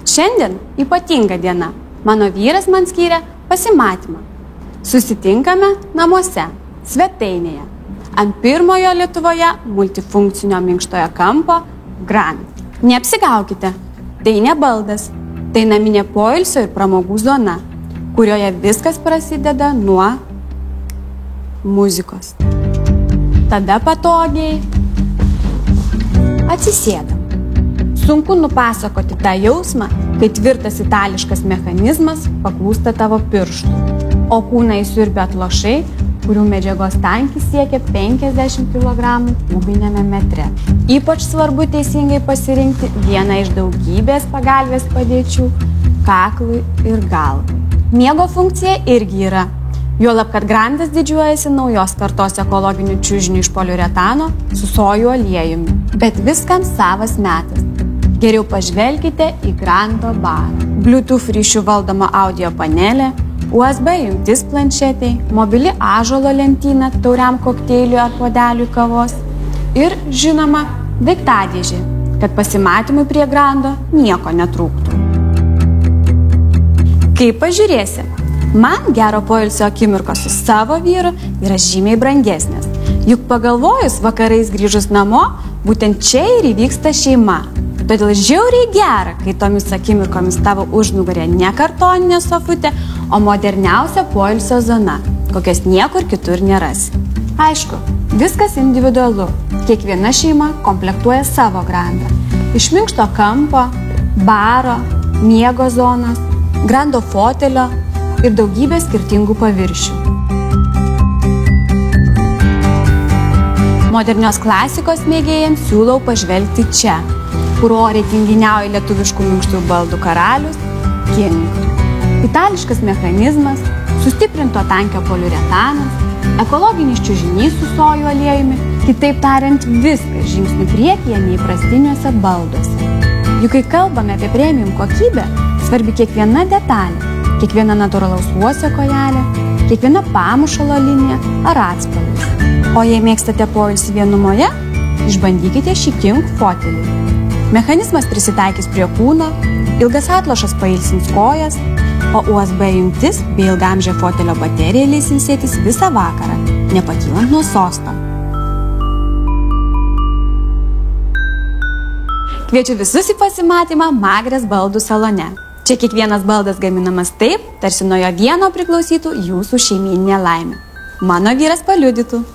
Šiandien ypatinga diena. Mano vyras man skyrė pasimatymą. Susitinkame namuose, svetainėje, ant pirmojo Lietuvoje multifunkcinio minkštojo kampo Grand. Neapsigaukite, tai ne baldas, tai naminė poilsio ir pramogų zona, kurioje viskas prasideda nuo muzikos. Tada patogiai atsisėdam. Sunku nupasakoti tą jausmą, kai tvirtas itališkas mechanizmas paklūsta tavo pirštų, o kūną įsiurbia atlošai, kurių medžiagos tankis siekia 50 kg kubiniame metre. Ypač svarbu teisingai pasirinkti vieną iš daugybės pagalvės padėčių kaklui ir galvai. Miego funkcija irgi yra. Juolab, kad Grandas didžiuojasi naujos kartos ekologinių čiužinių iš poliuretano su sojų aliejumi. Bet viskam savas metas. Geriau pažvelkite į Grando barą. Bluetooth ryšių valdoma audio panelė, USB jungtis planšetei, mobili ąžuolo lentyna tauriam kokteiliui ar puodeliui kavos ir, žinoma, daiktadėžė, kad pasimatymui prie Grando nieko netrūktų. Kaip pažiūrėsi, man gero poilsio akimirkos su savo vyru yra žymiai brangesnės. Juk pagalvojus vakarais grįžus namo, būtent čia ir įvyksta šeima. Todėl žiauriai gera, kai tomis akimirkomis tavo užnugarė ne kartoninė sofutė, o moderniausia poilsio zona, kokias niekur kitur nerasi. Aišku, viskas individualu. Kiekviena šeima komplektuoja savo Grandą. Iš minkšto kampo, baro, miego zonos, Grando fotelio ir daugybė skirtingų paviršių. Modernios klasikos mėgėjams siūlau pažvelgti čia, kur oriai tinginiauja lietuviškų minkštų baldų karalius King. Itališkas mechanizmas, sustiprinto tankio poliuretanas, ekologinis čiužinys su sojų aliejumi, kitaip tariant, viskas žingsnių priekyje neįprastiniuose balduose. Juk kai kalbame apie premium kokybę, svarbi kiekviena detalė, kiekviena natūralaus uosio kojelė, kiekviena pamušalo linija ar atspalvis. O jei mėgstate poilsį vienumoje, išbandykite šį King fotelį. Mechanizmas prisitaikys prie kūno, ilgas atlošas pailsins kojas, o USB jungtis bei ilgamžė fotelio baterija leis ilsėtis visą vakarą, nepakylant nuo sosto. Kviečiu visus į pasimatymą Magrės baldų salone. Čia kiekvienas baldas gaminamas taip, tarsi nuo jo vieno priklausytų jūsų šeimyninė laimė. Mano vyras paliudytų.